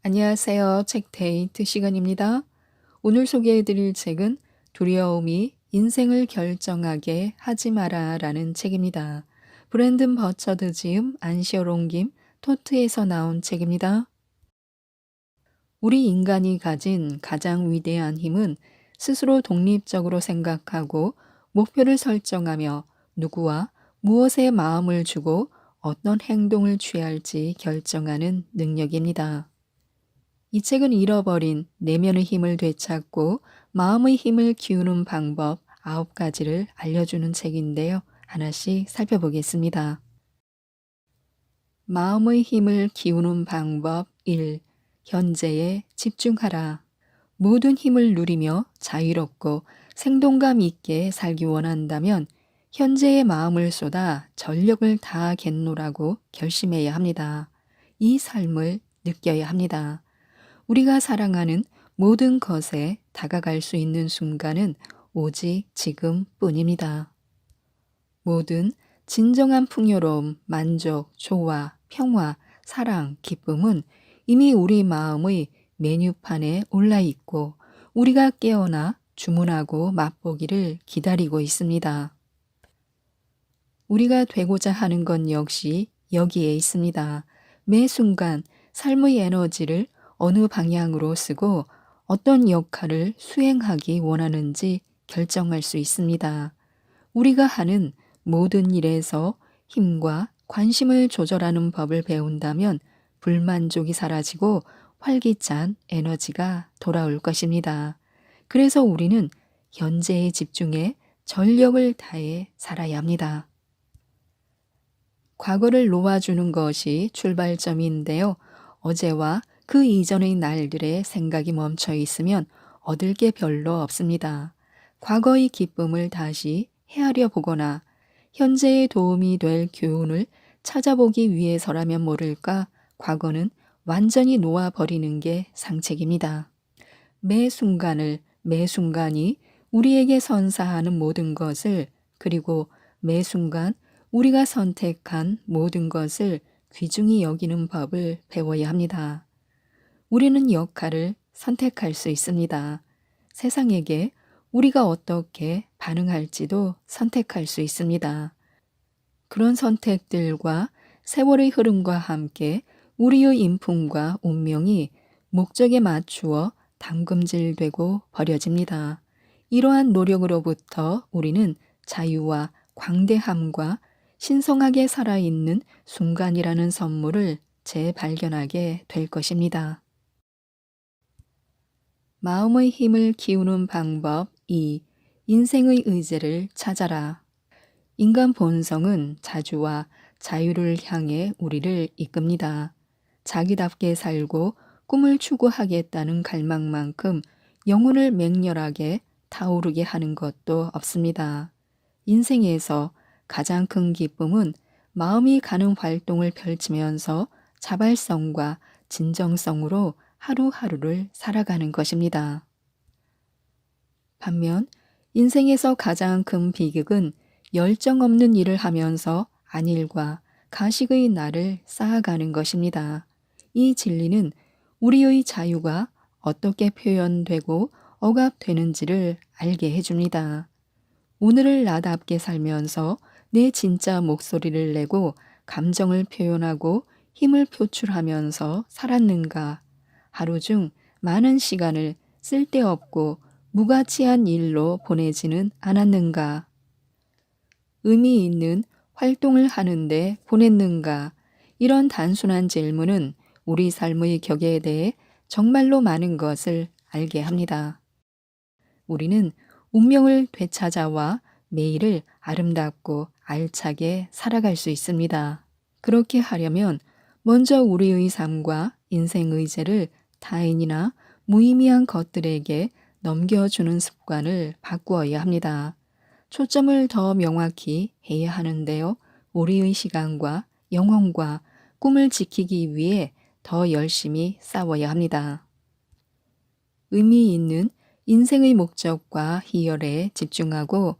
안녕하세요. 책데이트 시간입니다. 오늘 소개해드릴 책은 두려움이 인생을 결정하게 하지 마라 라는 책입니다. 브랜든 버처드 지음, 안시어롱 김, 토트에서 나온 책입니다. 우리 인간이 가진 가장 위대한 힘은 스스로 독립적으로 생각하고 목표를 설정하며 누구와 무엇에 마음을 주고 어떤 행동을 취할지 결정하는 능력입니다. 이 책은 잃어버린 내면의 힘을 되찾고 마음의 힘을 키우는 방법 9가지를 알려주는 책인데요. 하나씩 살펴보겠습니다. 마음의 힘을 키우는 방법 1. 현재에 집중하라. 모든 힘을 누리며 자유롭고 생동감 있게 살기 원한다면 현재의 마음을 쏟아 전력을 다하겠노라고 결심해야 합니다. 이 삶을 느껴야 합니다. 우리가 사랑하는 모든 것에 다가갈 수 있는 순간은 오직 지금뿐입니다. 모든 진정한 풍요로움, 만족, 조화, 평화, 사랑, 기쁨은 이미 우리 마음의 메뉴판에 올라 있고 우리가 깨어나 주문하고 맛보기를 기다리고 있습니다. 우리가 되고자 하는 것 역시 여기에 있습니다. 매 순간 삶의 에너지를 어느 방향으로 쓰고 어떤 역할을 수행하기 원하는지 결정할 수 있습니다. 우리가 하는 모든 일에서 힘과 관심을 조절하는 법을 배운다면 불만족이 사라지고 활기찬 에너지가 돌아올 것입니다. 그래서 우리는 현재에 집중해 전력을 다해 살아야 합니다. 과거를 놓아주는 것이 출발점인데요. 어제와 그 이전의 날들의 생각이 멈춰 있으면 얻을 게 별로 없습니다. 과거의 기쁨을 다시 헤아려 보거나 현재에 도움이 될 교훈을 찾아보기 위해서라면 모를까 과거는 완전히 놓아버리는 게 상책입니다. 매 순간을 매 순간이 우리에게 선사하는 모든 것을 그리고 매 순간 우리가 선택한 모든 것을 귀중히 여기는 법을 배워야 합니다. 우리는 역할을 선택할 수 있습니다. 세상에게 우리가 어떻게 반응할지도 선택할 수 있습니다. 그런 선택들과 세월의 흐름과 함께 우리의 인품과 운명이 목적에 맞추어 담금질되고 버려집니다. 이러한 노력으로부터 우리는 자유와 광대함과 신성하게 살아있는 순간이라는 선물을 재발견하게 될 것입니다. 마음의 힘을 키우는 방법 2. 인생의 의지를 찾아라. 인간 본성은 자주와 자유를 향해 우리를 이끕니다. 자기답게 살고 꿈을 추구하겠다는 갈망만큼 영혼을 맹렬하게 타오르게 하는 것도 없습니다. 인생에서 가장 큰 기쁨은 마음이 가는 활동을 펼치면서 자발성과 진정성으로 하루하루를 살아가는 것입니다. 반면 인생에서 가장 큰 비극은 열정 없는 일을 하면서 안일과 가식의 날을 쌓아가는 것입니다. 이 진리는 우리의 자유가 어떻게 표현되고 억압되는지를 알게 해줍니다. 오늘을 나답게 살면서 내 진짜 목소리를 내고 감정을 표현하고 힘을 표출하면서 살았는가? 하루 중 많은 시간을 쓸데없고 무가치한 일로 보내지는 않았는가? 의미 있는 활동을 하는데 보냈는가? 이런 단순한 질문은 우리 삶의 격에 대해 정말로 많은 것을 알게 합니다. 우리는 운명을 되찾아와 매일을 아름답고 알차게 살아갈 수 있습니다. 그렇게 하려면 먼저 우리의 삶과 인생 의제를 타인이나 무의미한 것들에게 넘겨주는 습관을 바꾸어야 합니다. 초점을 더 명확히 해야 하는데요. 우리의 시간과 영혼과 꿈을 지키기 위해 더 열심히 싸워야 합니다. 의미 있는 인생의 목적과 희열에 집중하고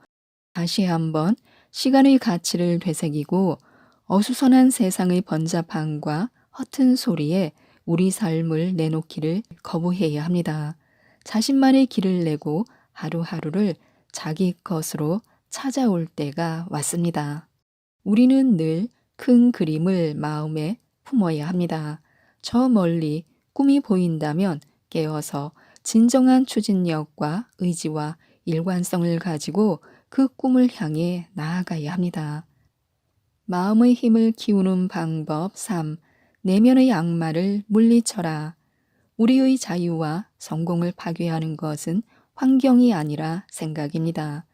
다시 한번 시간의 가치를 되새기고 어수선한 세상의 번잡함과 허튼 소리에 우리 삶을 내놓기를 거부해야 합니다. 자신만의 길을 내고 하루하루를 자기 것으로 찾아올 때가 왔습니다. 우리는 늘 큰 그림을 마음에 품어야 합니다. 저 멀리 꿈이 보인다면 깨어서 진정한 추진력과 의지와 일관성을 가지고 그 꿈을 향해 나아가야 합니다. 마음의 힘을 키우는 방법 3. 내면의 악마를 물리쳐라. 우리의 자유와 성공을 파괴하는 것은 환경이 아니라 생각입니다.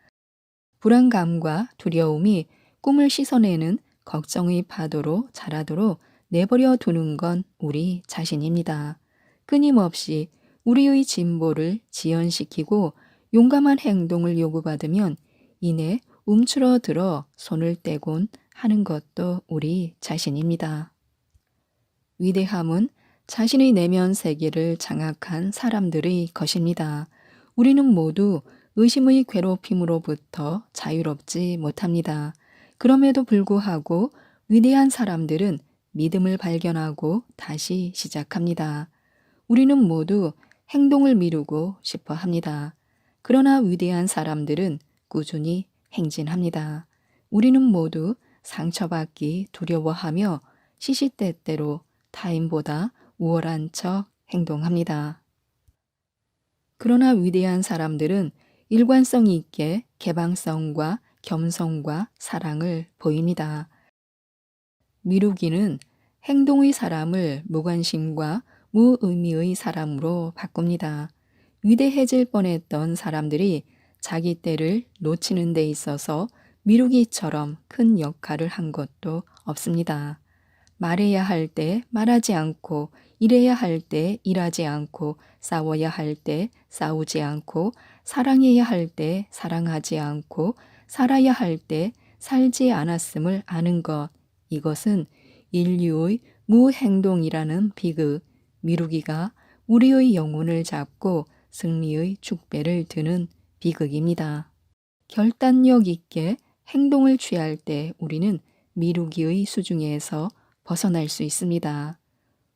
불안감과 두려움이 꿈을 씻어내는 걱정의 파도로 자라도록 내버려 두는 건 우리 자신입니다. 끊임없이 우리의 진보를 지연시키고 용감한 행동을 요구받으면 이내 움츠러들어 손을 떼곤 하는 것도 우리 자신입니다. 위대함은 자신의 내면 세계를 장악한 사람들의 것입니다. 우리는 모두 의심의 괴롭힘으로부터 자유롭지 못합니다. 그럼에도 불구하고 위대한 사람들은 믿음을 발견하고 다시 시작합니다. 우리는 모두 행동을 미루고 싶어 합니다. 그러나 위대한 사람들은 꾸준히 행진합니다. 우리는 모두 상처받기 두려워하며 시시때때로 타인보다 우월한 척 행동합니다. 그러나 위대한 사람들은 일관성 있게 개방성과 겸손과 사랑을 보입니다. 미루기는 행동의 사람을 무관심과 무의미의 사람으로 바꿉니다. 위대해질 뻔했던 사람들이 자기 때를 놓치는 데 있어서 미루기처럼 큰 역할을 한 것도 없습니다. 말해야 할 때 말하지 않고, 일해야 할 때 일하지 않고, 싸워야 할 때 싸우지 않고, 사랑해야 할 때 사랑하지 않고, 살아야 할 때 살지 않았음을 아는 것. 이것은 인류의 무행동이라는 비극, 미루기가 우리의 영혼을 잡고 승리의 축배를 드는 비극입니다. 결단력 있게 행동을 취할 때 우리는 미루기의 수중에서 벗어날 수 있습니다.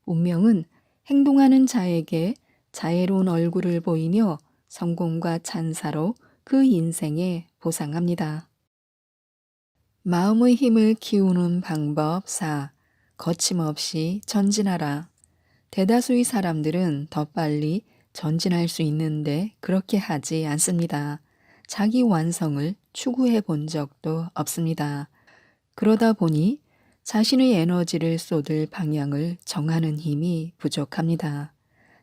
운명은 행동하는 자에게 자애로운 얼굴을 보이며 성공과 찬사로 그 인생에 보상합니다. 마음의 힘을 키우는 방법 4. 거침없이 전진하라. 대다수의 사람들은 더 빨리 전진할 수 있는데 그렇게 하지 않습니다. 자기 완성을 추구해 본 적도 없습니다. 그러다 보니 자신의 에너지를 쏟을 방향을 정하는 힘이 부족합니다.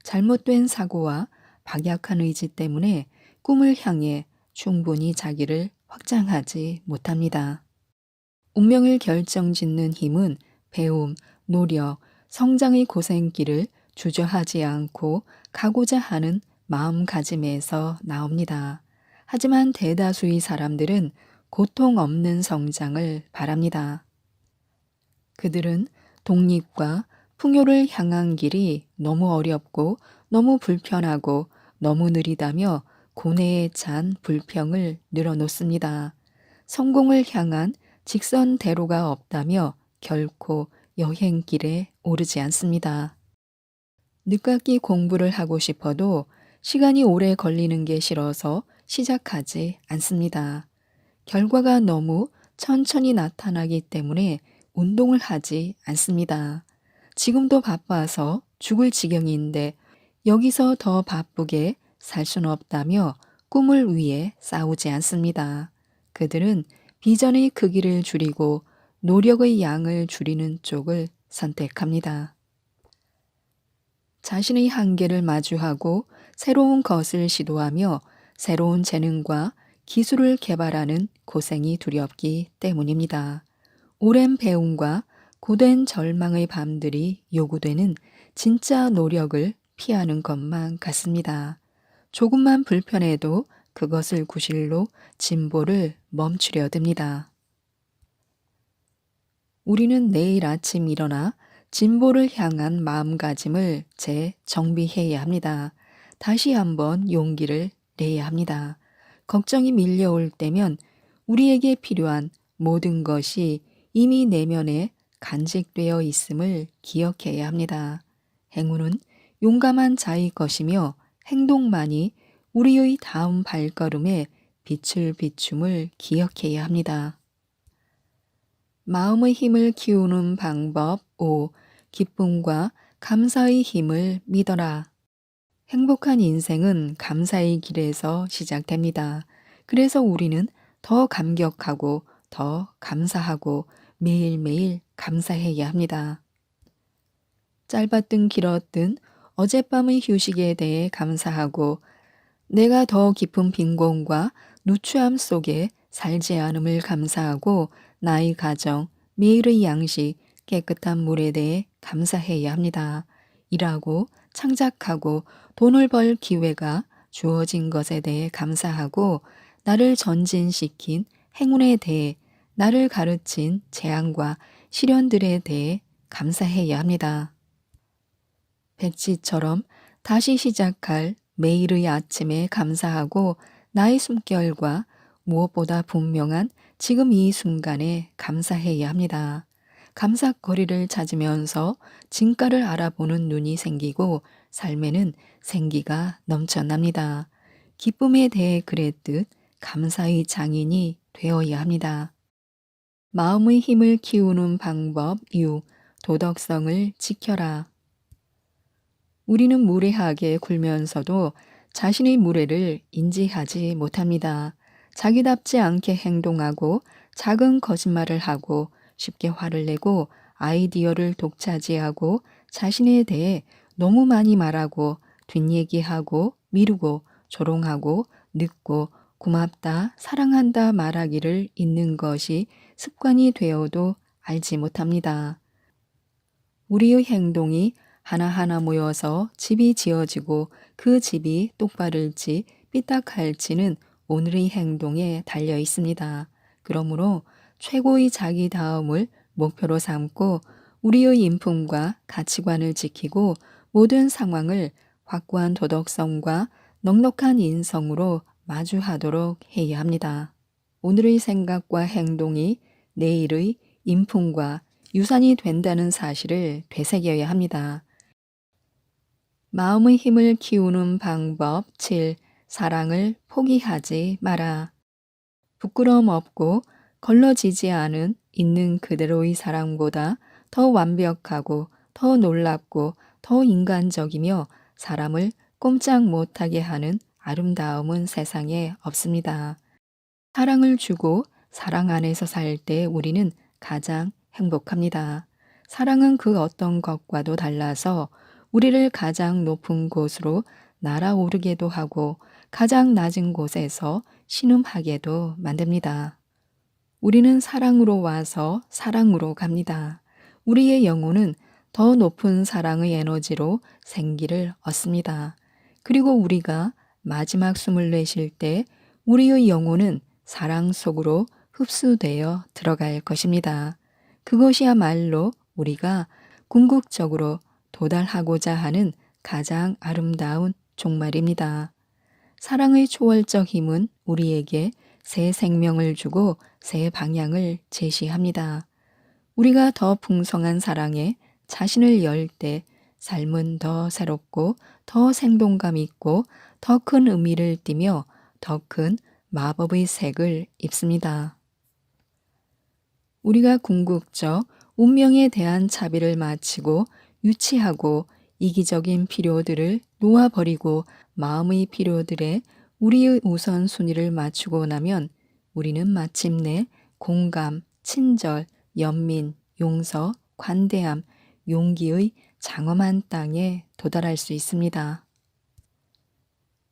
잘못된 사고와 박약한 의지 때문에 꿈을 향해 충분히 자기를 확장하지 못합니다. 운명을 결정짓는 힘은 배움, 노력, 성장의 고생길을 주저하지 않고 가고자 하는 마음가짐에서 나옵니다. 하지만 대다수의 사람들은 고통 없는 성장을 바랍니다. 그들은 독립과 풍요를 향한 길이 너무 어렵고 너무 불편하고 너무 느리다며 고뇌에 찬 불평을 늘어놓습니다. 성공을 향한 직선 대로가 없다며 결코 여행길에 오르지 않습니다. 늦깎이 공부를 하고 싶어도 시간이 오래 걸리는 게 싫어서 시작하지 않습니다. 결과가 너무 천천히 나타나기 때문에 운동을 하지 않습니다. 지금도 바빠서 죽을 지경인데 여기서 더 바쁘게 살 수는 없다며 꿈을 위해 싸우지 않습니다. 그들은 비전의 크기를 줄이고 노력의 양을 줄이는 쪽을 선택합니다. 자신의 한계를 마주하고 새로운 것을 시도하며 새로운 재능과 기술을 개발하는 고생이 두렵기 때문입니다. 오랜 배움과 고된 절망의 밤들이 요구되는 진짜 노력을 피하는 것만 같습니다. 조금만 불편해도 그것을 구실로 진보를 멈추려 듭니다. 우리는 내일 아침 일어나 진보를 향한 마음가짐을 재정비해야 합니다. 다시 한번 용기를 내야 합니다. 걱정이 밀려올 때면 우리에게 필요한 모든 것이 이미 내면에 간직되어 있음을 기억해야 합니다. 행운은 용감한 자의 것이며 행동만이 우리의 다음 발걸음에 빛을 비춤을 기억해야 합니다. 마음의 힘을 키우는 방법 5. 기쁨과 감사의 힘을 믿어라. 행복한 인생은 감사의 길에서 시작됩니다. 그래서 우리는 더 감격하고 더 감사하고 매일매일 감사해야 합니다. 짧았든 길었든 어젯밤의 휴식에 대해 감사하고 내가 더 깊은 빈곤과 누추함 속에 살지 않음을 감사하고 나의 가정, 매일의 양식, 깨끗한 물에 대해 감사해야 합니다. 일하고 창작하고 돈을 벌 기회가 주어진 것에 대해 감사하고 나를 전진시킨 행운에 대해 나를 가르친 재앙과 시련들에 대해 감사해야 합니다. 백지처럼 다시 시작할 매일의 아침에 감사하고 나의 숨결과 무엇보다 분명한 지금 이 순간에 감사해야 합니다. 감사거리를 찾으면서 진가를 알아보는 눈이 생기고 삶에는 생기가 넘쳐납니다. 기쁨에 대해 그랬듯 감사의 장인이 되어야 합니다. 마음의 힘을 키우는 방법 6. 도덕성을 지켜라. 우리는 무례하게 굴면서도 자신의 무례를 인지하지 못합니다. 자기답지 않게 행동하고 작은 거짓말을 하고 쉽게 화를 내고 아이디어를 독차지하고 자신에 대해 너무 많이 말하고 뒷얘기하고 미루고 조롱하고 늦고 고맙다, 사랑한다 말하기를 잊는 것이 습관이 되어도 알지 못합니다. 우리의 행동이 하나하나 모여서 집이 지어지고 그 집이 똑바를지 삐딱할지는 오늘의 행동에 달려 있습니다. 그러므로 최고의 자기 다움을 목표로 삼고 우리의 인품과 가치관을 지키고 모든 상황을 확고한 도덕성과 넉넉한 인성으로 마주하도록 해야 합니다. 오늘의 생각과 행동이 내일의 인품과 유산이 된다는 사실을 되새겨야 합니다. 마음의 힘을 키우는 방법 7. 사랑을 포기하지 마라. 부끄러움 없고 걸러지지 않은 있는 그대로의 사랑보다 더 완벽하고 더 놀랍고 더 인간적이며 사람을 꼼짝 못하게 하는 아름다움은 세상에 없습니다. 사랑을 주고 사랑 안에서 살 때 우리는 가장 행복합니다. 사랑은 그 어떤 것과도 달라서 우리를 가장 높은 곳으로 날아오르게도 하고 가장 낮은 곳에서 신음하게도 만듭니다. 우리는 사랑으로 와서 사랑으로 갑니다. 우리의 영혼은 더 높은 사랑의 에너지로 생기를 얻습니다. 그리고 우리가 마지막 숨을 내쉴 때 우리의 영혼은 사랑 속으로 흡수되어 들어갈 것입니다. 그것이야말로 우리가 궁극적으로 도달하고자 하는 가장 아름다운 종말입니다. 사랑의 초월적 힘은 우리에게 새 생명을 주고 새 방향을 제시합니다. 우리가 더 풍성한 사랑에 자신을 열 때 삶은 더 새롭고 더 생동감 있고 더 큰 의미를 띠며 더 큰 마법의 색을 입습니다. 우리가 궁극적 운명에 대한 차비를 마치고 유치하고 이기적인 필요들을 놓아버리고 마음의 필요들에 우리의 우선순위를 맞추고 나면 우리는 마침내 공감, 친절, 연민, 용서, 관대함, 용기의 장엄한 땅에 도달할 수 있습니다.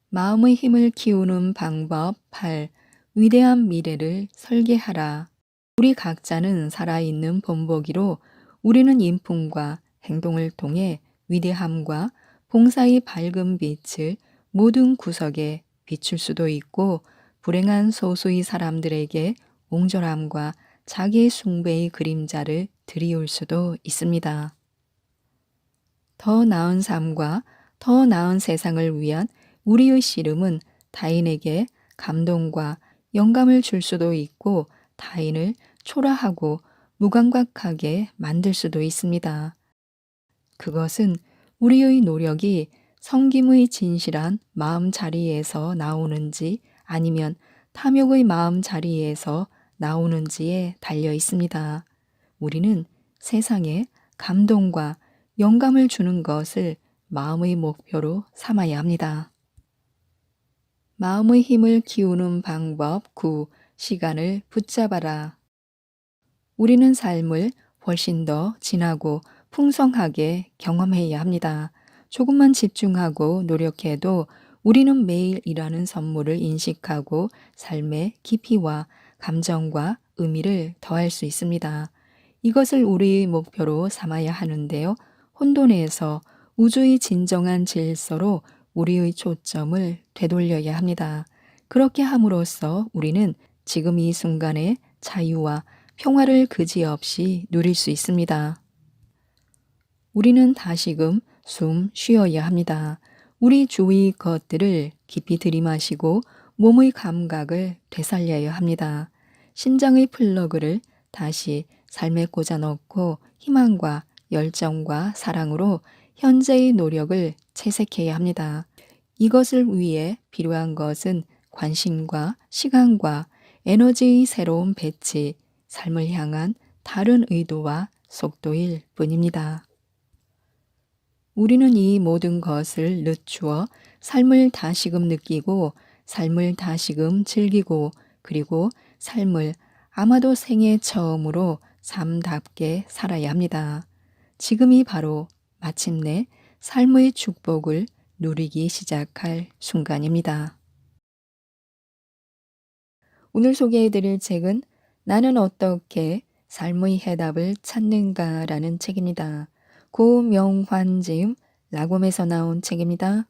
마음의 힘을 키우는 방법 8. 위대한 미래를 설계하라. 우리 각자는 살아있는 본보기로 우리는 인품과 행동을 통해 위대함과 봉사의 밝은 빛을 모든 구석에 비출 수도 있고 불행한 소수의 사람들에게 옹졸함과 자기 숭배의 그림자를 드리울 수도 있습니다. 더 나은 삶과 더 나은 세상을 위한 우리의 씨름은 타인에게 감동과 영감을 줄 수도 있고 타인을 초라하고 무감각하게 만들 수도 있습니다. 그것은 우리의 노력이 성김의 진실한 마음 자리에서 나오는지 아니면 탐욕의 마음 자리에서 나오는지에 달려 있습니다. 우리는 세상에 감동과 영감을 주는 것을 마음의 목표로 삼아야 합니다. 마음의 힘을 키우는 방법 9. 시간을 붙잡아라. 우리는 삶을 훨씬 더 진하고 풍성하게 경험해야 합니다. 조금만 집중하고 노력해도 우리는 매일 일하는 선물을 인식하고 삶의 깊이와 감정과 의미를 더할 수 있습니다. 이것을 우리의 목표로 삼아야 하는데요. 혼돈에서 우주의 진정한 질서로 우리의 초점을 되돌려야 합니다. 그렇게 함으로써 우리는 지금 이 순간의 자유와 평화를 그지없이 누릴 수 있습니다. 우리는 다시금 숨 쉬어야 합니다. 우리 주위 것들을 깊이 들이마시고 몸의 감각을 되살려야 합니다. 심장의 플러그를 다시 삶에 꽂아 넣고 희망과 열정과 사랑으로 현재의 노력을 채색해야 합니다. 이것을 위해 필요한 것은 관심과 시간과 에너지의 새로운 배치, 삶을 향한 다른 의도와 속도일 뿐입니다. 우리는 이 모든 것을 늦추어 삶을 다시금 느끼고 삶을 다시금 즐기고 그리고 삶을 아마도 생애 처음으로 삶답게 살아야 합니다. 지금이 바로 마침내 삶의 축복을 누리기 시작할 순간입니다. 오늘 소개해드릴 책은 나는 어떻게 삶의 해답을 찾는가라는 책입니다. 고명환지음 라곰에서 나온 책입니다.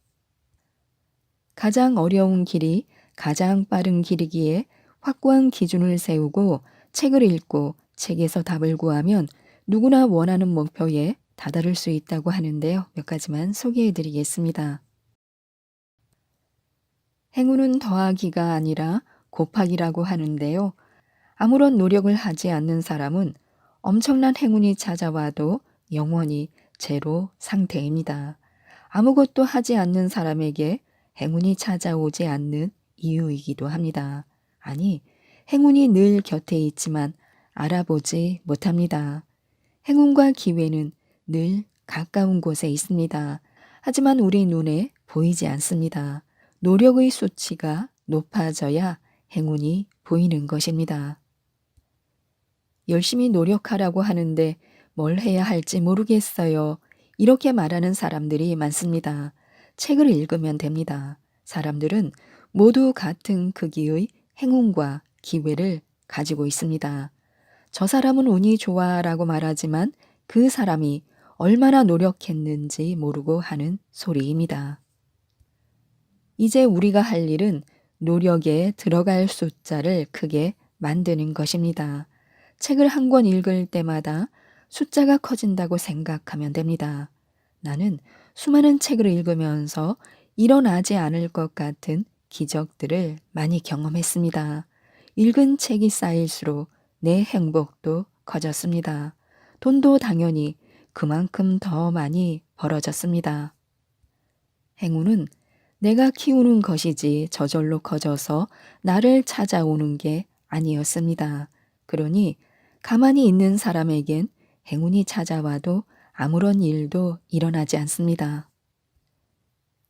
가장 어려운 길이 가장 빠른 길이기에 확고한 기준을 세우고 책을 읽고 책에서 답을 구하면 누구나 원하는 목표에 다다를 수 있다고 하는데요. 몇 가지만 소개해드리겠습니다. 행운은 더하기가 아니라 곱하기라고 하는데요. 아무런 노력을 하지 않는 사람은 엄청난 행운이 찾아와도 영원히 제로 상태입니다. 아무것도 하지 않는 사람에게 행운이 찾아오지 않는 이유이기도 합니다. 아니, 행운이 늘 곁에 있지만 알아보지 못합니다. 행운과 기회는 늘 가까운 곳에 있습니다. 하지만 우리 눈에 보이지 않습니다. 노력의 수치가 높아져야 행운이 보이는 것입니다. 열심히 노력하라고 하는데 뭘 해야 할지 모르겠어요. 이렇게 말하는 사람들이 많습니다. 책을 읽으면 됩니다. 사람들은 모두 같은 크기의 행운과 기회를 가지고 있습니다. 저 사람은 운이 좋아라고 말하지만 그 사람이 얼마나 노력했는지 모르고 하는 소리입니다. 이제 우리가 할 일은 노력에 들어갈 숫자를 크게 만드는 것입니다. 책을 한 권 읽을 때마다 숫자가 커진다고 생각하면 됩니다. 나는 수많은 책을 읽으면서 일어나지 않을 것 같은 기적들을 많이 경험했습니다. 읽은 책이 쌓일수록 내 행복도 커졌습니다. 돈도 당연히 그만큼 더 많이 벌어졌습니다. 행운은 내가 키우는 것이지 저절로 커져서 나를 찾아오는 게 아니었습니다. 그러니 가만히 있는 사람에겐 행운이 찾아와도 아무런 일도 일어나지 않습니다.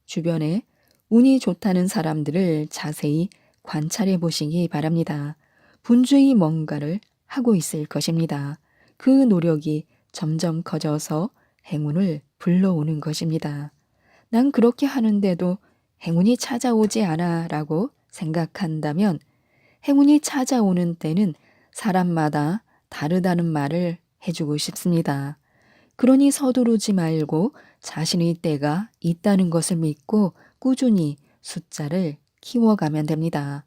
주변에 운이 좋다는 사람들을 자세히 관찰해 보시기 바랍니다. 분주히 뭔가를 하고 있을 것입니다. 그 노력이 점점 커져서 행운을 불러오는 것입니다. 난 그렇게 하는데도 행운이 찾아오지 않아 라고 생각한다면 행운이 찾아오는 때는 사람마다 다르다는 말을 해주고 싶습니다. 그러니 서두르지 말고 자신의 때가 있다는 것을 믿고 꾸준히 숫자를 키워가면 됩니다.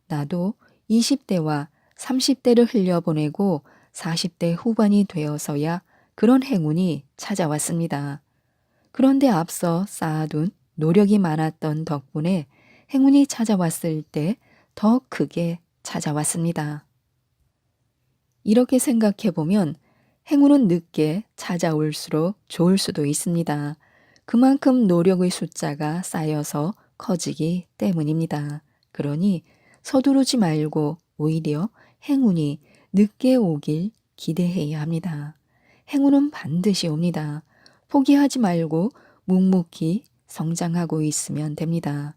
나도 20대와 30대를 흘려보내고 40대 후반이 되어서야 그런 행운이 찾아왔습니다. 그런데 앞서 쌓아둔 노력이 많았던 덕분에 행운이 찾아왔을 때 더 크게 찾아왔습니다. 이렇게 생각해 보면 행운은 늦게 찾아올수록 좋을 수도 있습니다. 그만큼 노력의 숫자가 쌓여서 커지기 때문입니다. 그러니 서두르지 말고 오히려 행운이 늦게 오길 기대해야 합니다. 행운은 반드시 옵니다. 포기하지 말고 묵묵히 성장하고 있으면 됩니다.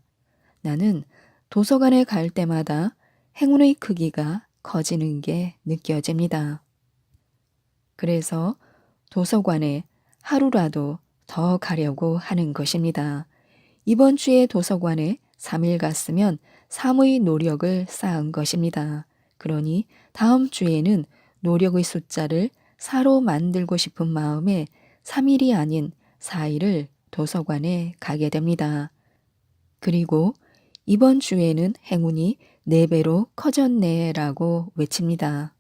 나는 도서관에 갈 때마다 행운의 크기가 커지는 게 느껴집니다. 그래서 도서관에 하루라도 더 가려고 하는 것입니다. 이번 주에 도서관에 3일 갔으면 3의 노력을 쌓은 것입니다. 그러니 다음 주에는 노력의 숫자를 4로 만들고 싶은 마음에 3일이 아닌 4일을 도서관에 가게 됩니다. 그리고 이번 주에는 행운이 4배로 커졌네 라고 외칩니다.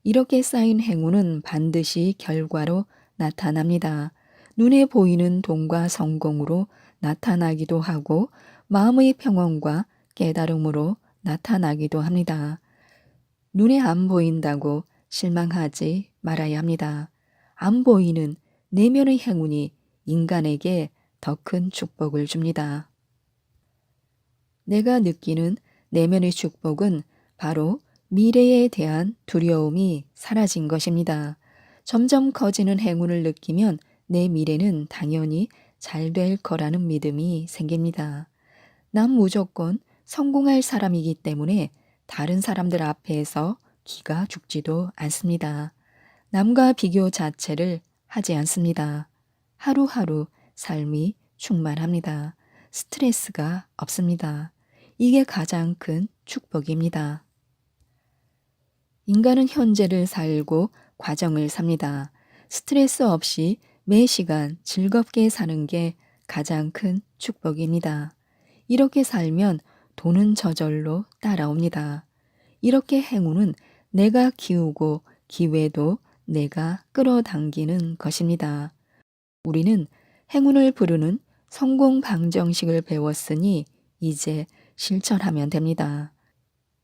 이렇게 쌓인 행운은 반드시 결과로 나타납니다. 눈에 보이는 돈과 성공으로 나타나기도 하고 마음의 평온과 깨달음으로 나타나기도 합니다. 눈에 안 보인다고 실망하지 말아야 합니다. 안 보이는 내면의 행운이 인간에게 더 큰 축복을 줍니다. 내가 느끼는 내면의 축복은 바로 미래에 대한 두려움이 사라진 것입니다. 점점 커지는 행운을 느끼면 내 미래는 당연히 잘 될 거라는 믿음이 생깁니다. 난 무조건 성공할 사람이기 때문에 다른 사람들 앞에서 기가 죽지도 않습니다. 남과 비교 자체를 하지 않습니다. 하루하루 삶이 충만합니다. 스트레스가 없습니다. 이게 가장 큰 축복입니다. 인간은 현재를 살고 과정을 삽니다. 스트레스 없이 매 시간 즐겁게 사는 게 가장 큰 축복입니다. 이렇게 살면 돈은 저절로 따라옵니다. 이렇게 행운은 내가 키우고 기회도 내가 끌어당기는 것입니다. 우리는 행운을 부르는 성공 방정식을 배웠으니 이제 실천하면 됩니다.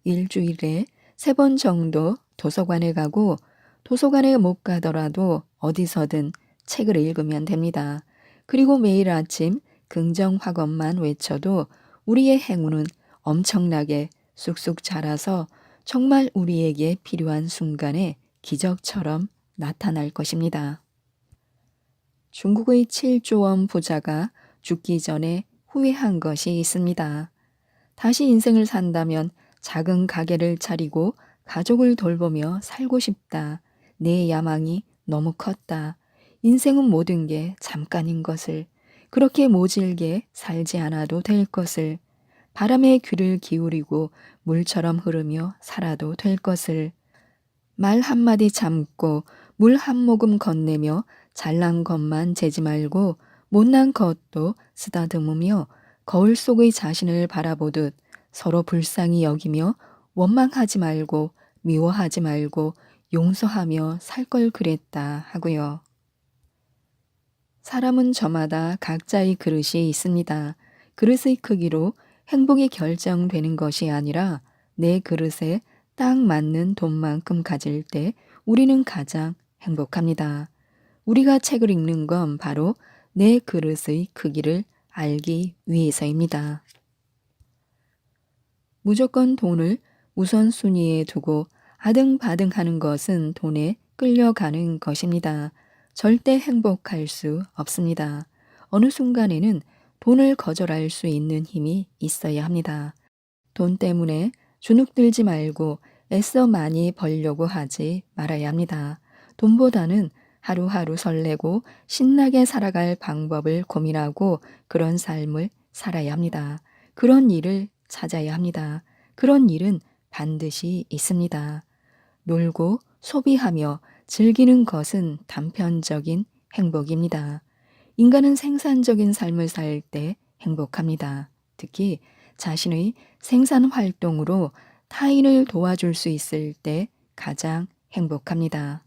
일주일에 3번 정도 도서관에 가고 도서관에 못 가더라도 어디서든 책을 읽으면 됩니다. 그리고 매일 아침 긍정 화건만 외쳐도 우리의 행운은 엄청나게 쑥쑥 자라서 정말 우리에게 필요한 순간에 기적처럼 나타날 것입니다. 중국의 7조 원 부자가 죽기 전에 후회한 것이 있습니다. 다시 인생을 산다면 작은 가게를 차리고 가족을 돌보며 살고 싶다. 내 야망이 너무 컸다. 인생은 모든 게 잠깐인 것을, 그렇게 모질게 살지 않아도 될 것을, 바람에 귀를 기울이고 물처럼 흐르며 살아도 될 것을, 말 한마디 참고 물 한 모금 건네며 잘난 것만 재지 말고 못난 것도 쓰다듬으며 거울 속의 자신을 바라보듯 서로 불쌍히 여기며 원망하지 말고 미워하지 말고 용서하며 살 걸 그랬다 하고요. 사람은 저마다 각자의 그릇이 있습니다. 그릇의 크기로 행복이 결정되는 것이 아니라 내 그릇에 딱 맞는 돈만큼 가질 때 우리는 가장 행복합니다. 우리가 책을 읽는 건 바로 내 그릇의 크기를 알기 위해서입니다. 무조건 돈을 우선순위에 두고 아등바등하는 것은 돈에 끌려가는 것입니다. 절대 행복할 수 없습니다. 어느 순간에는 돈을 거절할 수 있는 힘이 있어야 합니다. 돈 때문에 주눅들지 말고 애써 많이 벌려고 하지 말아야 합니다. 돈보다는 하루하루 설레고 신나게 살아갈 방법을 고민하고 그런 삶을 살아야 합니다. 그런 일을 찾아야 합니다. 그런 일은 반드시 있습니다. 놀고 소비하며 즐기는 것은 단편적인 행복입니다. 인간은 생산적인 삶을 살 때 행복합니다. 특히 자신의 생산 활동으로 타인을 도와줄 수 있을 때 가장 행복합니다.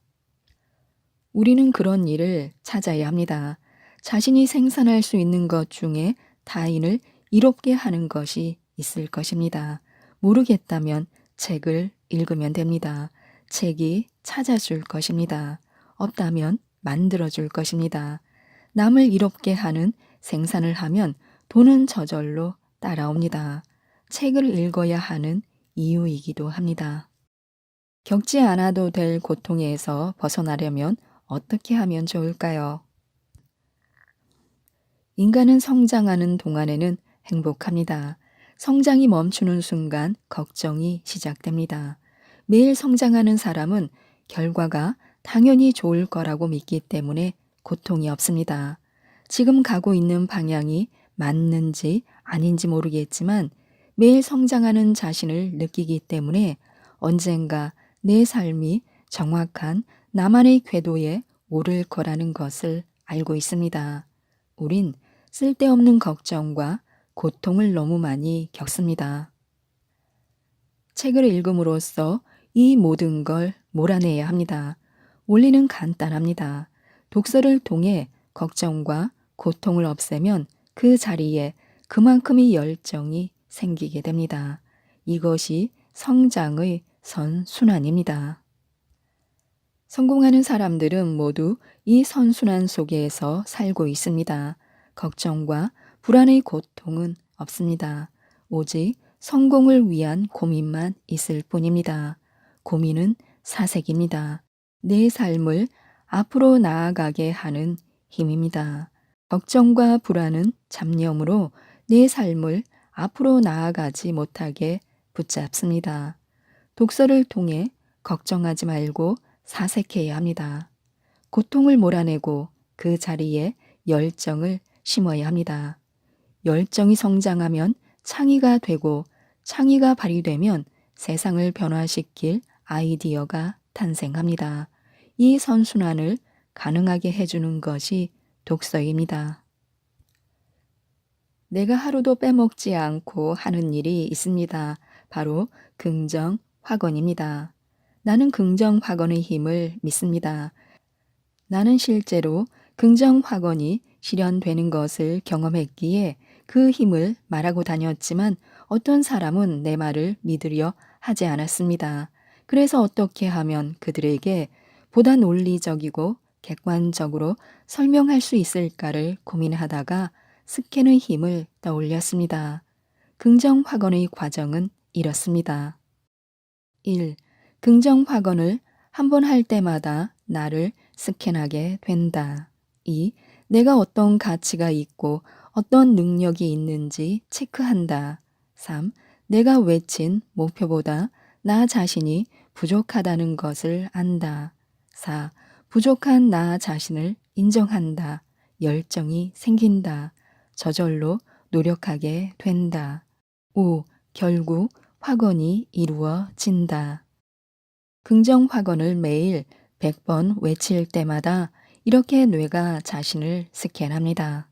우리는 그런 일을 찾아야 합니다. 자신이 생산할 수 있는 것 중에 타인을 이롭게 하는 것이 있을 것입니다. 모르겠다면 책을 읽으면 됩니다. 책이 찾아줄 것입니다. 없다면 만들어줄 것입니다. 남을 이롭게 하는 생산을 하면 돈은 저절로 따라옵니다. 책을 읽어야 하는 이유이기도 합니다. 겪지 않아도 될 고통에서 벗어나려면 어떻게 하면 좋을까요? 인간은 성장하는 동안에는 행복합니다. 성장이 멈추는 순간 걱정이 시작됩니다. 매일 성장하는 사람은 결과가 당연히 좋을 거라고 믿기 때문에 고통이 없습니다. 지금 가고 있는 방향이 맞는지 아닌지 모르겠지만 매일 성장하는 자신을 느끼기 때문에 언젠가 내 삶이 정확한 나만의 궤도에 오를 거라는 것을 알고 있습니다. 우린 쓸데없는 걱정과 고통을 너무 많이 겪습니다. 책을 읽음으로써 이 모든 걸 몰아내야 합니다. 원리는 간단합니다. 독서를 통해 걱정과 고통을 없애면 그 자리에 그만큼의 열정이 생기게 됩니다. 이것이 성장의 선순환입니다. 성공하는 사람들은 모두 이 선순환 속에서 살고 있습니다. 걱정과 불안의 고통은 없습니다. 오직 성공을 위한 고민만 있을 뿐입니다. 고민은 사색입니다. 내 삶을 앞으로 나아가게 하는 힘입니다. 걱정과 불안은 잡념으로 내 삶을 앞으로 나아가지 못하게 붙잡습니다. 독서를 통해 걱정하지 말고 사색해야 합니다. 고통을 몰아내고 그 자리에 열정을 심어야 합니다. 열정이 성장하면 창의가 되고 창의가 발휘되면 세상을 변화시킬 아이디어가 탄생합니다. 이 선순환을 가능하게 해주는 것이 독서입니다. 내가 하루도 빼먹지 않고 하는 일이 있습니다. 바로 긍정 확언입니다. 나는 긍정 확언의 힘을 믿습니다. 나는 실제로 긍정 확언이 실현되는 것을 경험했기에 그 힘을 말하고 다녔지만 어떤 사람은 내 말을 믿으려 하지 않았습니다. 그래서 어떻게 하면 그들에게 보다 논리적이고 객관적으로 설명할 수 있을까를 고민하다가 스캔의 힘을 떠올렸습니다. 긍정 확언의 과정은 이렇습니다. 1. 긍정 확언을 한 번 할 때마다 나를 스캔하게 된다. 2. 내가 어떤 가치가 있고 어떤 능력이 있는지 체크한다. 3. 내가 외친 목표보다 나 자신이 부족하다는 것을 안다. 4. 부족한 나 자신을 인정한다. 열정이 생긴다. 저절로 노력하게 된다. 5. 결국 확언이 이루어진다. 긍정 확언을 매일 100번 외칠 때마다 이렇게 뇌가 자신을 스캔합니다.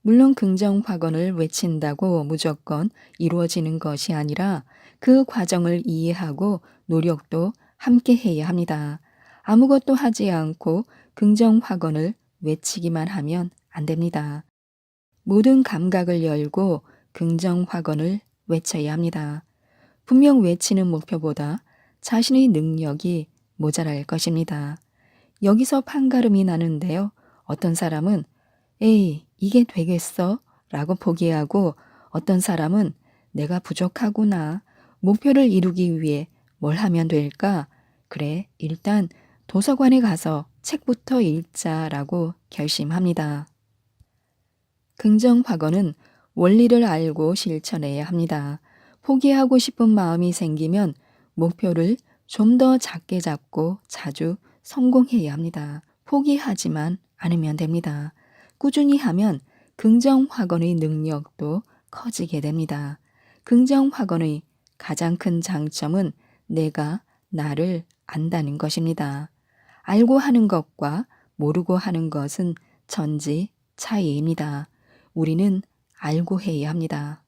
물론 긍정 확언을 외친다고 무조건 이루어지는 것이 아니라 그 과정을 이해하고 노력도 함께 해야 합니다. 아무것도 하지 않고 긍정 확언을 외치기만 하면 안 됩니다. 모든 감각을 열고 긍정 확언을 외쳐야 합니다. 분명 외치는 목표보다 자신의 능력이 모자랄 것입니다. 여기서 판가름이 나는데요. 어떤 사람은 에이, 이게 되겠어? 라고 포기하고 어떤 사람은 내가 부족하구나. 목표를 이루기 위해 뭘 하면 될까? 그래, 일단 도서관에 가서 책부터 읽자라고 결심합니다. 긍정 확언은 원리를 알고 실천해야 합니다. 포기하고 싶은 마음이 생기면 목표를 좀 더 작게 잡고 자주 성공해야 합니다. 포기하지만 않으면 됩니다. 꾸준히 하면 긍정 확언의 능력도 커지게 됩니다. 긍정 확언의 가장 큰 장점은 내가 나를 안다는 것입니다. 알고 하는 것과 모르고 하는 것은 천지 차이입니다. 우리는 알고 해야 합니다.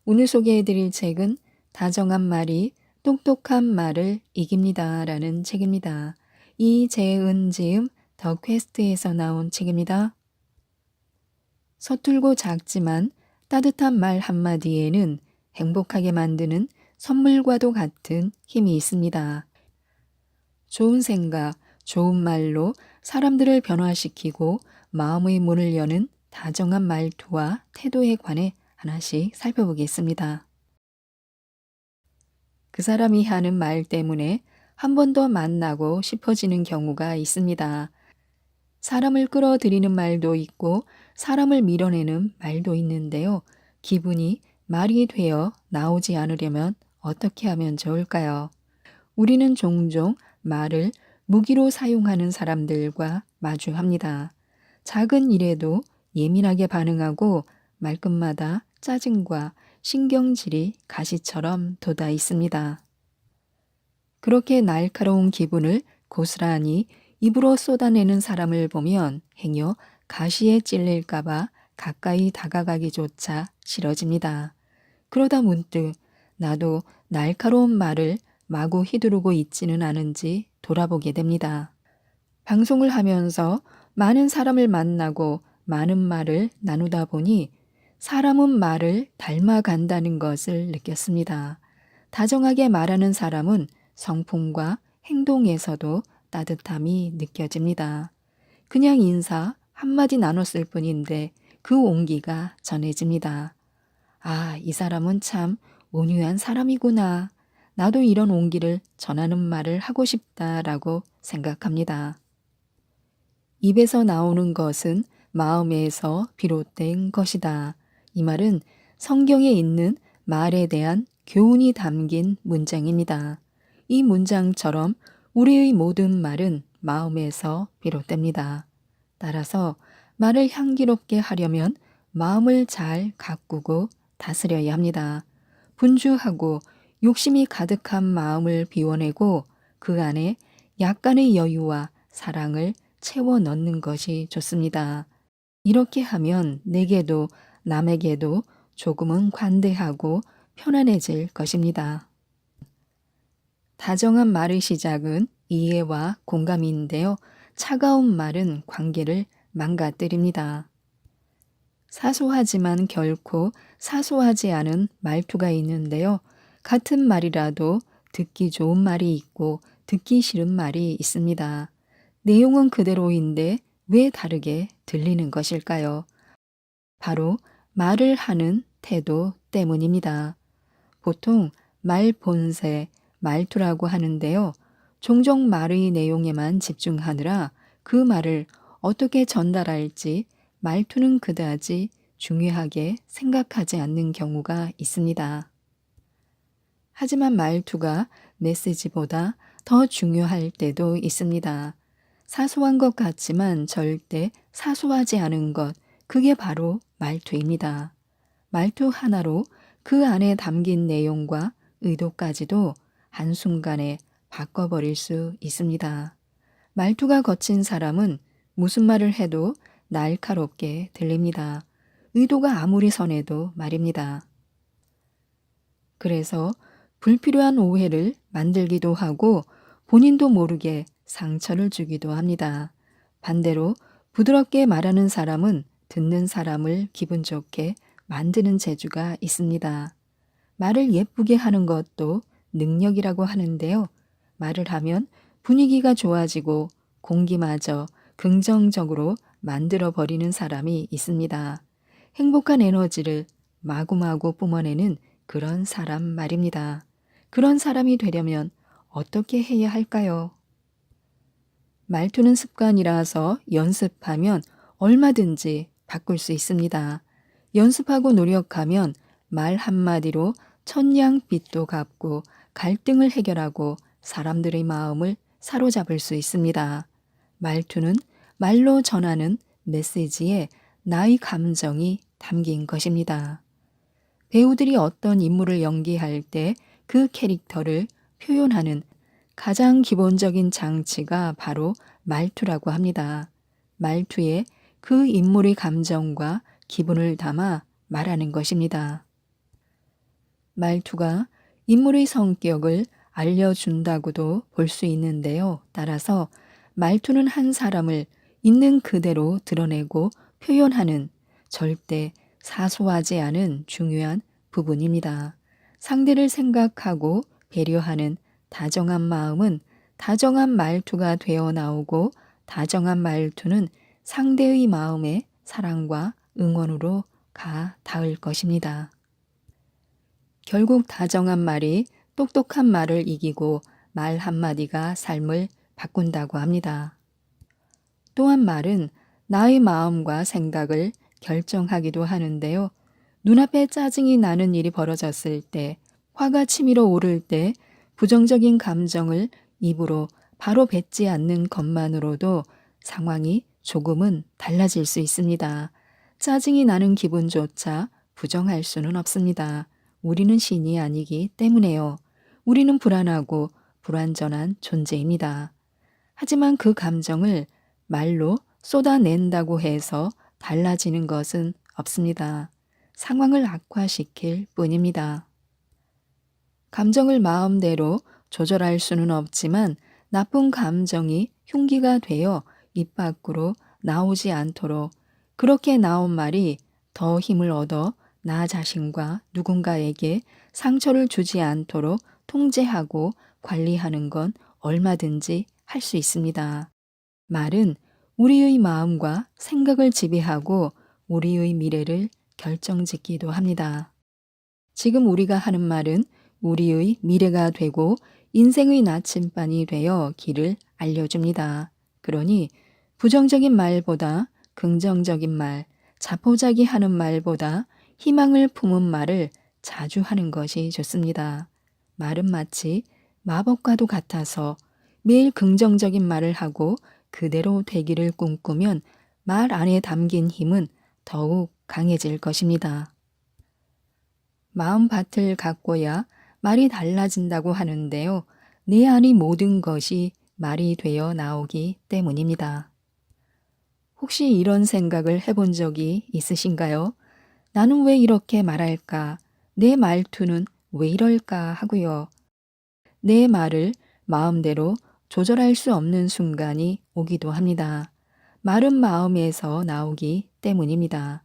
오늘 소개해드릴 책은 다정한 말이 똑똑한 말을 이깁니다. 라는 책입니다. 이재은 지음 더 퀘스트에서 나온 책입니다. 서툴고 작지만 따뜻한 말 한마디에는 행복하게 만드는 선물과도 같은 힘이 있습니다. 좋은 생각, 좋은 말로 사람들을 변화시키고 마음의 문을 여는 다정한 말투와 태도에 관해 하나씩 살펴보겠습니다. 그 사람이 하는 말 때문에 한 번 더 만나고 싶어지는 경우가 있습니다. 사람을 끌어들이는 말도 있고 사람을 밀어내는 말도 있는데요. 기분이 말이 되어 나오지 않으려면 어떻게 하면 좋을까요? 우리는 종종 말을 무기로 사용하는 사람들과 마주합니다. 작은 일에도 예민하게 반응하고 말끝마다 짜증과 신경질이 가시처럼 돋아 있습니다. 그렇게 날카로운 기분을 고스란히 입으로 쏟아내는 사람을 보면 행여 가시에 찔릴까봐 가까이 다가가기조차 싫어집니다. 그러다 문득 나도 날카로운 말을 마구 휘두르고 있지는 않은지 돌아보게 됩니다. 방송을 하면서 많은 사람을 만나고 많은 말을 나누다 보니 사람은 말을 닮아간다는 것을 느꼈습니다. 다정하게 말하는 사람은 성품과 행동에서도 따뜻함이 느껴집니다. 그냥 인사 한마디 나눴을 뿐인데 그 온기가 전해집니다. 아, 이 사람은 참 온유한 사람이구나. 나도 이런 온기를 전하는 말을 하고 싶다라고 생각합니다. 입에서 나오는 것은 마음에서 비롯된 것이다. 이 말은 성경에 있는 말에 대한 교훈이 담긴 문장입니다. 이 문장처럼 우리의 모든 말은 마음에서 비롯됩니다. 따라서 말을 향기롭게 하려면 마음을 잘 가꾸고 다스려야 합니다. 분주하고 욕심이 가득한 마음을 비워내고 그 안에 약간의 여유와 사랑을 채워 넣는 것이 좋습니다. 이렇게 하면 내게도 남에게도 조금은 관대하고 편안해질 것입니다. 다정한 말의 시작은 이해와 공감인데요. 차가운 말은 관계를 망가뜨립니다. 사소하지만 결코 사소하지 않은 말투가 있는데요. 같은 말이라도 듣기 좋은 말이 있고 듣기 싫은 말이 있습니다. 내용은 그대로인데 왜 다르게 들리는 것일까요? 바로 말을 하는 태도 때문입니다. 보통 말 본새, 말투라고 하는데요. 종종 말의 내용에만 집중하느라 그 말을 어떻게 전달할지 말투는 그다지 중요하게 생각하지 않는 경우가 있습니다. 하지만 말투가 메시지보다 더 중요할 때도 있습니다. 사소한 것 같지만 절대 사소하지 않은 것, 그게 바로 말투입니다. 말투 하나로 그 안에 담긴 내용과 의도까지도 한순간에 바꿔버릴 수 있습니다. 말투가 거친 사람은 무슨 말을 해도 날카롭게 들립니다. 의도가 아무리 선해도 말입니다. 그래서 불필요한 오해를 만들기도 하고 본인도 모르게 상처를 주기도 합니다. 반대로 부드럽게 말하는 사람은 듣는 사람을 기분 좋게 만드는 재주가 있습니다. 말을 예쁘게 하는 것도 능력이라고 하는데요. 말을 하면 분위기가 좋아지고 공기마저 긍정적으로 만들어 버리는 사람이 있습니다. 행복한 에너지를 마구마구 뿜어내는 그런 사람 말입니다. 그런 사람이 되려면 어떻게 해야 할까요? 말투는 습관이라서 연습하면 얼마든지 바꿀 수 있습니다. 연습하고 노력하면 말 한마디로 천냥빚도 갚고 갈등을 해결하고 사람들의 마음을 사로잡을 수 있습니다. 말투는 말로 전하는 메시지에 나의 감정이 담긴 것입니다. 배우들이 어떤 인물을 연기할 때 그 캐릭터를 표현하는 가장 기본적인 장치가 바로 말투라고 합니다. 말투에 그 인물의 감정과 기분을 담아 말하는 것입니다. 말투가 인물의 성격을 알려준다고도 볼 수 있는데요. 따라서 말투는 한 사람을 있는 그대로 드러내고 표현하는 절대 사소하지 않은 중요한 부분입니다. 상대를 생각하고 배려하는 다정한 마음은 다정한 말투가 되어 나오고 다정한 말투는 상대의 마음에 사랑과 응원으로 가 닿을 것입니다. 결국 다정한 말이 똑똑한 말을 이기고 말 한마디가 삶을 바꾼다고 합니다. 또한 말은 나의 마음과 생각을 결정하기도 하는데요. 눈앞에 짜증이 나는 일이 벌어졌을 때, 화가 치밀어 오를 때 부정적인 감정을 입으로 바로 뱉지 않는 것만으로도 상황이 조금은 달라질 수 있습니다. 짜증이 나는 기분조차 부정할 수는 없습니다. 우리는 신이 아니기 때문에요. 우리는 불안하고 불완전한 존재입니다. 하지만 그 감정을 말로 쏟아낸다고 해서 달라지는 것은 없습니다. 상황을 악화시킬 뿐입니다. 감정을 마음대로 조절할 수는 없지만 나쁜 감정이 흉기가 되어 입 밖으로 나오지 않도록 그렇게 나온 말이 더 힘을 얻어 나 자신과 누군가에게 상처를 주지 않도록 통제하고 관리하는 건 얼마든지 할 수 있습니다. 말은 우리의 마음과 생각을 지배하고 우리의 미래를 결정짓기도 합니다. 지금 우리가 하는 말은 우리의 미래가 되고 인생의 나침반이 되어 길을 알려줍니다. 그러니 부정적인 말보다 긍정적인 말, 자포자기하는 말보다 희망을 품은 말을 자주 하는 것이 좋습니다. 말은 마치 마법과도 같아서 매일 긍정적인 말을 하고 그대로 되기를 꿈꾸면 말 안에 담긴 힘은 더욱 강해질 것입니다. 마음밭을 가꿔야 말이 달라진다고 하는데요. 내 안의 모든 것이 말이 되어 나오기 때문입니다. 혹시 이런 생각을 해본 적이 있으신가요? 나는 왜 이렇게 말할까? 내 말투는 왜 이럴까 하고요. 내 말을 마음대로 조절할 수 없는 순간이 오기도 합니다. 말은 마음에서 나오기 때문입니다.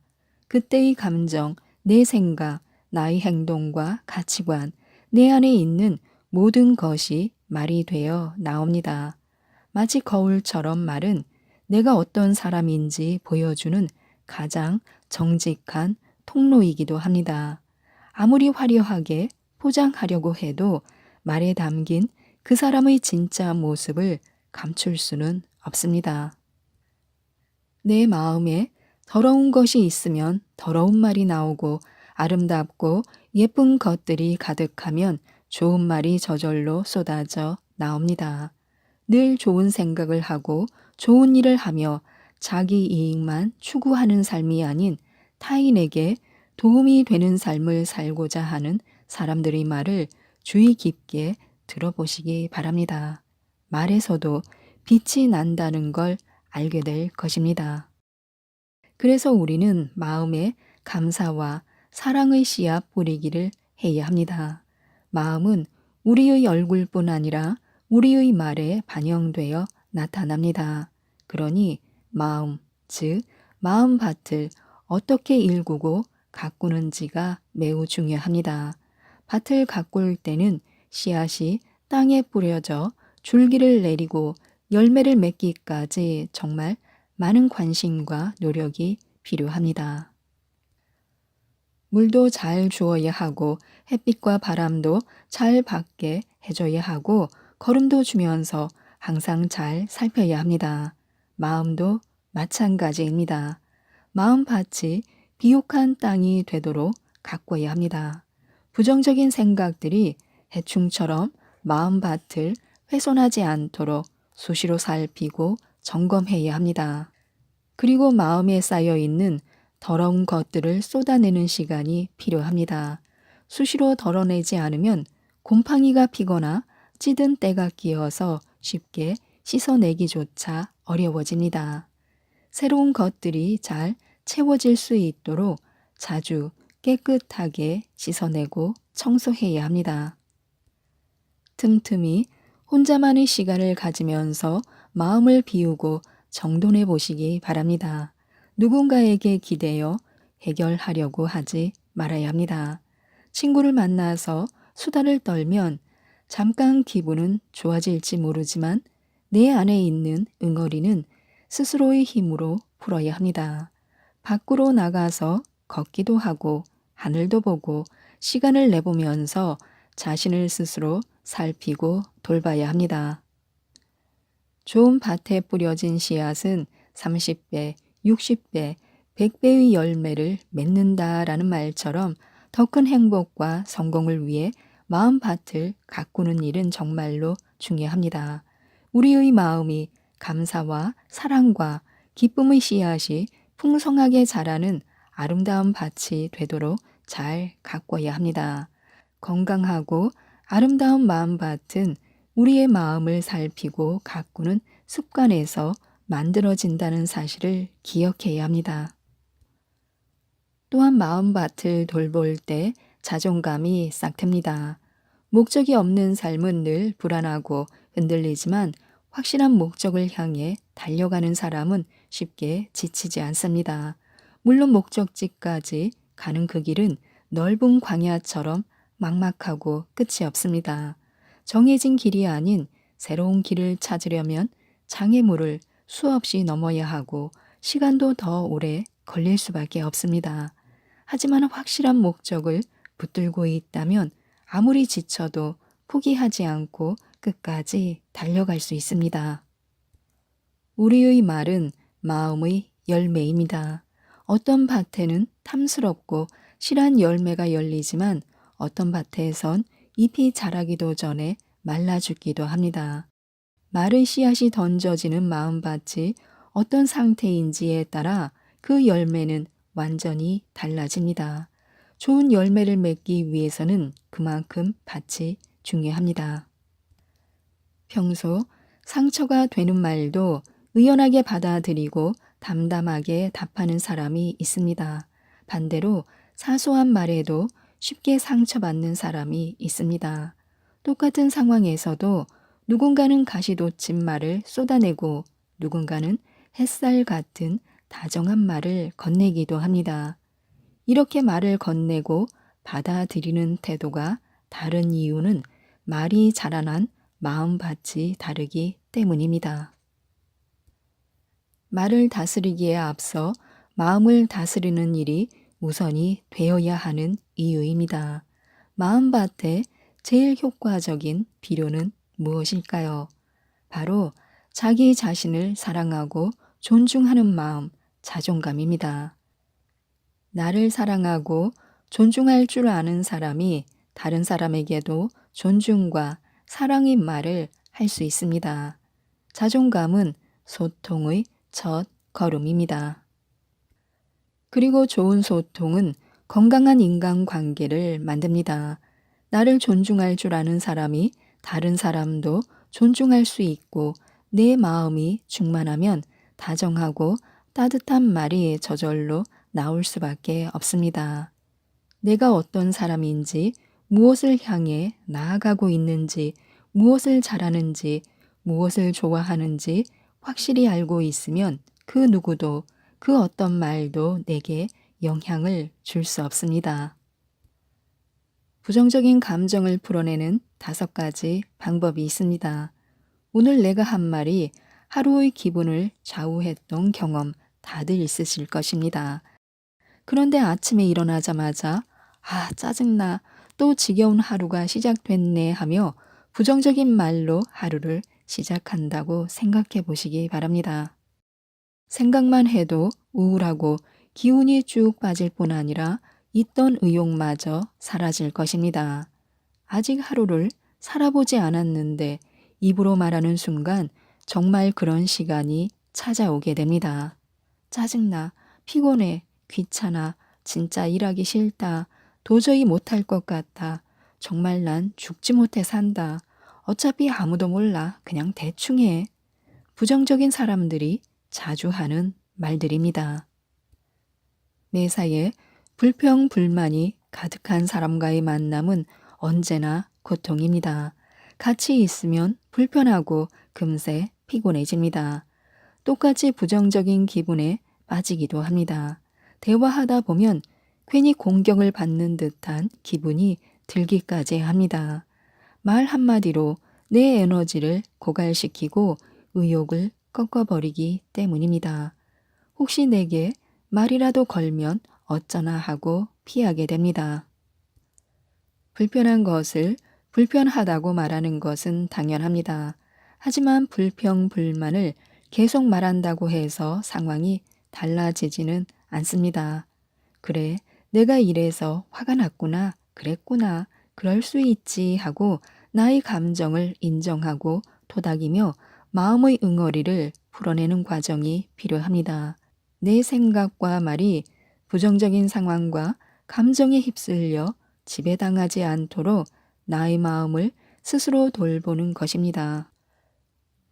그때의 감정, 내 생각, 나의 행동과 가치관, 내 안에 있는 모든 것이 말이 되어 나옵니다. 마치 거울처럼 말은 내가 어떤 사람인지 보여주는 가장 정직한 통로이기도 합니다. 아무리 화려하게 포장하려고 해도 말에 담긴 그 사람의 진짜 모습을 감출 수는 없습니다. 내 마음에 더러운 것이 있으면 더러운 말이 나오고 아름답고 예쁜 것들이 가득하면 좋은 말이 저절로 쏟아져 나옵니다. 늘 좋은 생각을 하고 좋은 일을 하며 자기 이익만 추구하는 삶이 아닌 타인에게 도움이 되는 삶을 살고자 하는 사람들의 말을 주의 깊게 들어보시기 바랍니다. 말에서도 빛이 난다는 걸 알게 될 것입니다. 그래서 우리는 마음에 감사와 사랑의 씨앗 뿌리기를 해야 합니다. 마음은 우리의 얼굴뿐 아니라 우리의 말에 반영되어 나타납니다. 그러니 마음, 즉 마음밭을 어떻게 일구고 가꾸는지가 매우 중요합니다. 밭을 가꿀 때는 씨앗이 땅에 뿌려져 줄기를 내리고 열매를 맺기까지 정말 많은 관심과 노력이 필요합니다. 물도 잘 주어야 하고 햇빛과 바람도 잘 받게 해줘야 하고 거름도 주면서 항상 잘 살펴야 합니다. 마음도 마찬가지입니다. 마음밭이 비옥한 땅이 되도록 가꿔야 합니다. 부정적인 생각들이 해충처럼 마음밭을 훼손하지 않도록 수시로 살피고 점검해야 합니다. 그리고 마음에 쌓여 있는 더러운 것들을 쏟아내는 시간이 필요합니다. 수시로 덜어내지 않으면 곰팡이가 피거나 찌든 때가 끼어서 쉽게 씻어내기조차 어려워집니다. 새로운 것들이 잘 채워질 수 있도록 자주 깨끗하게 씻어내고 청소해야 합니다. 틈틈이 혼자만의 시간을 가지면서 마음을 비우고 정돈해 보시기 바랍니다. 누군가에게 기대어 해결하려고 하지 말아야 합니다. 친구를 만나서 수다를 떨면 잠깐 기분은 좋아질지 모르지만 내 안에 있는 응어리는 스스로의 힘으로 풀어야 합니다. 밖으로 나가서 걷기도 하고 하늘도 보고 시간을 내보면서 자신을 스스로 살피고 돌봐야 합니다. 좋은 밭에 뿌려진 씨앗은 30배, 60배, 100배의 열매를 맺는다라는 말처럼 더 큰 행복과 성공을 위해 마음밭을 가꾸는 일은 정말로 중요합니다. 우리의 마음이 감사와 사랑과 기쁨의 씨앗이 풍성하게 자라는 아름다운 밭이 되도록 잘 가꿔야 합니다. 건강하고 아름다운 마음밭은 우리의 마음을 살피고 가꾸는 습관에서 만들어진다는 사실을 기억해야 합니다. 또한 마음밭을 돌볼 때 자존감이 싹틉니다. 목적이 없는 삶은 늘 불안하고 흔들리지만 확실한 목적을 향해 달려가는 사람은 쉽게 지치지 않습니다. 물론 목적지까지 가는 그 길은 넓은 광야처럼 막막하고 끝이 없습니다. 정해진 길이 아닌 새로운 길을 찾으려면 장애물을 수없이 넘어야 하고 시간도 더 오래 걸릴 수밖에 없습니다. 하지만 확실한 목적을 붙들고 있다면 아무리 지쳐도 포기하지 않고 끝까지 달려갈 수 있습니다. 우리의 말은 마음의 열매입니다. 어떤 밭에는 탐스럽고 실한 열매가 열리지만 어떤 밭에선 잎이 자라기도 전에 말라 죽기도 합니다. 말의 씨앗이 던져지는 마음밭이 어떤 상태인지에 따라 그 열매는 완전히 달라집니다. 좋은 열매를 맺기 위해서는 그만큼 밭이 중요합니다. 평소 상처가 되는 말도 의연하게 받아들이고 담담하게 답하는 사람이 있습니다. 반대로 사소한 말에도 쉽게 상처받는 사람이 있습니다. 똑같은 상황에서도 누군가는 가시돋친 말을 쏟아내고 누군가는 햇살 같은 다정한 말을 건네기도 합니다. 이렇게 말을 건네고 받아들이는 태도가 다른 이유는 말이 자라난 마음밭이 다르기 때문입니다. 말을 다스리기에 앞서 마음을 다스리는 일이 우선이 되어야 하는 이유입니다. 마음밭에 제일 효과적인 비료는 무엇일까요? 바로 자기 자신을 사랑하고 존중하는 마음, 자존감입니다. 나를 사랑하고 존중할 줄 아는 사람이 다른 사람에게도 존중과 사랑의 말을 할 수 있습니다. 자존감은 소통의 첫 걸음입니다. 그리고 좋은 소통은 건강한 인간관계를 만듭니다. 나를 존중할 줄 아는 사람이 다른 사람도 존중할 수 있고 내 마음이 충만하면 다정하고 따뜻한 말이 저절로 나올 수밖에 없습니다. 내가 어떤 사람인지, 무엇을 향해 나아가고 있는지, 무엇을 잘하는지, 무엇을 좋아하는지 확실히 알고 있으면 그 누구도 그 어떤 말도 내게 영향을 줄 수 없습니다. 부정적인 감정을 풀어내는 5가지 방법이 있습니다. 오늘 내가 한 말이 하루의 기분을 좌우했던 경험 다들 있으실 것입니다. 그런데 아침에 일어나자마자 짜증나, 또 지겨운 하루가 시작됐네 하며 부정적인 말로 하루를 시작한다고 생각해 보시기 바랍니다. 생각만 해도 우울하고 기운이 쭉 빠질 뿐 아니라 있던 의욕마저 사라질 것입니다. 아직 하루를 살아보지 않았는데 입으로 말하는 순간 정말 그런 시간이 찾아오게 됩니다. 짜증나, 피곤해, 귀찮아, 진짜 일하기 싫다, 도저히 못할 것 같아, 정말 난 죽지 못해 산다, 어차피 아무도 몰라, 그냥 대충 해. 부정적인 사람들이 자주 하는 말들입니다. 매사에 불평, 불만이 가득한 사람과의 만남은 언제나 고통입니다. 같이 있으면 불편하고 금세 피곤해집니다. 똑같이 부정적인 기분에 빠지기도 합니다. 대화하다 보면 괜히 공격을 받는 듯한 기분이 들기까지 합니다. 말 한마디로 내 에너지를 고갈시키고 의욕을 꺾어버리기 때문입니다. 혹시 내게 말이라도 걸면 어쩌나 하고 피하게 됩니다. 불편한 것을 불편하다고 말하는 것은 당연합니다. 하지만 불평, 불만을 계속 말한다고 해서 상황이 달라지지는 않습니다. 그래, 내가 이래서 화가 났구나, 그랬구나, 그럴 수 있지 하고 나의 감정을 인정하고 토닥이며 마음의 응어리를 풀어내는 과정이 필요합니다. 내 생각과 말이 부정적인 상황과 감정에 휩쓸려 지배당하지 않도록 나의 마음을 스스로 돌보는 것입니다.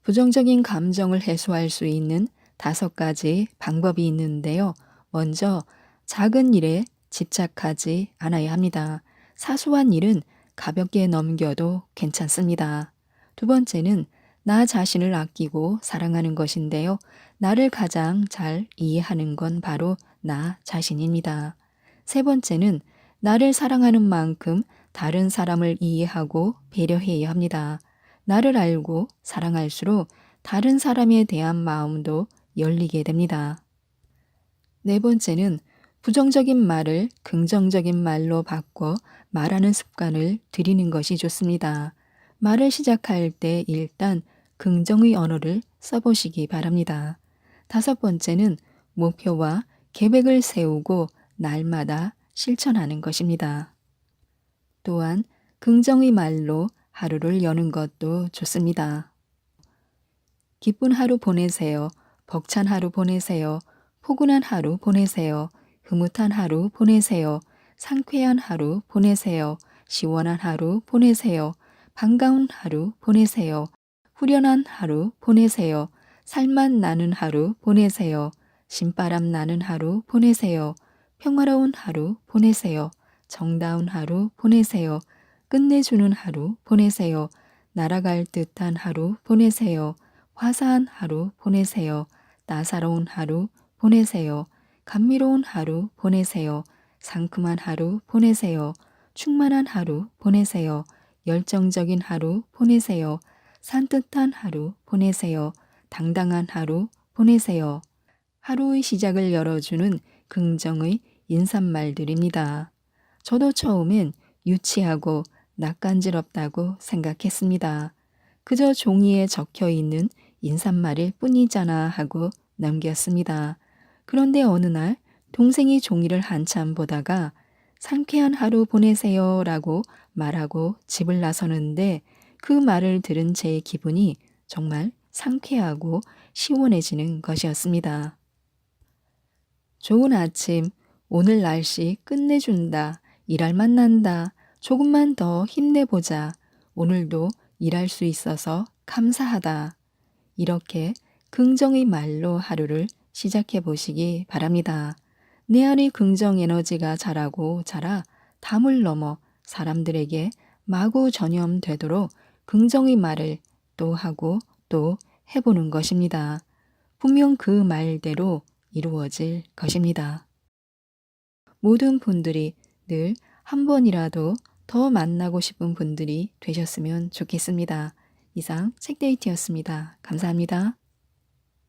부정적인 감정을 해소할 수 있는 5가지 방법이 있는데요. 먼저 작은 일에 집착하지 않아야 합니다. 사소한 일은 가볍게 넘겨도 괜찮습니다. 두 번째는 나 자신을 아끼고 사랑하는 것인데요. 나를 가장 잘 이해하는 건 바로 나 자신입니다. 세 번째는 나를 사랑하는 만큼 다른 사람을 이해하고 배려해야 합니다. 나를 알고 사랑할수록 다른 사람에 대한 마음도 열리게 됩니다. 네 번째는 부정적인 말을 긍정적인 말로 바꿔 말하는 습관을 들이는 것이 좋습니다. 말을 시작할 때 일단 긍정의 언어를 써보시기 바랍니다. 5번째는 목표와 계획을 세우고 날마다 실천하는 것입니다. 또한 긍정의 말로 하루를 여는 것도 좋습니다. 기쁜 하루 보내세요. 벅찬 하루 보내세요. 포근한 하루 보내세요. 흐뭇한 하루 보내세요. 상쾌한 하루 보내세요. 시원한 하루 보내세요. 반가운 하루 보내세요. 후련한 하루 보내세요. 살맛 나는 하루 보내세요. 신바람 나는 하루 보내세요. 평화로운 하루 보내세요. 정다운 하루 보내세요. 끝내주는 하루 보내세요. 날아갈 듯한 하루 보내세요. 화사한 하루 보내세요. 따사로운 하루 보내세요. 감미로운 하루 보내세요. 상큼한 하루 보내세요. 충만한 하루 보내세요. 열정적인 하루 보내세요. 산뜻한 하루 보내세요. 당당한 하루 보내세요. 하루의 시작을 열어주는 긍정의 인사말들입니다. 저도 처음엔 유치하고 낯간지럽다고 생각했습니다. 그저 종이에 적혀 있는 인사말일 뿐이잖아 하고 넘겼습니다. 그런데 어느 날 동생이 종이를 한참 보다가 상쾌한 하루 보내세요 라고 말하고 집을 나서는데 그 말을 들은 제 기분이 정말 상쾌하고 시원해지는 것이었습니다. 좋은 아침, 오늘 날씨 끝내준다, 일할 만난다, 조금만 더 힘내보자, 오늘도 일할 수 있어서 감사하다. 이렇게 긍정의 말로 하루를 시작해 보시기 바랍니다. 내 안의 긍정 에너지가 자라고 자라 담을 넘어 사람들에게 마구 전염되도록 긍정의 말을 또 하고 또 해보는 것입니다. 분명 그 말대로 이루어질 것입니다. 모든 분들이 늘 한 번이라도 더 만나고 싶은 분들이 되셨으면 좋겠습니다. 이상 책데이트였습니다. 감사합니다.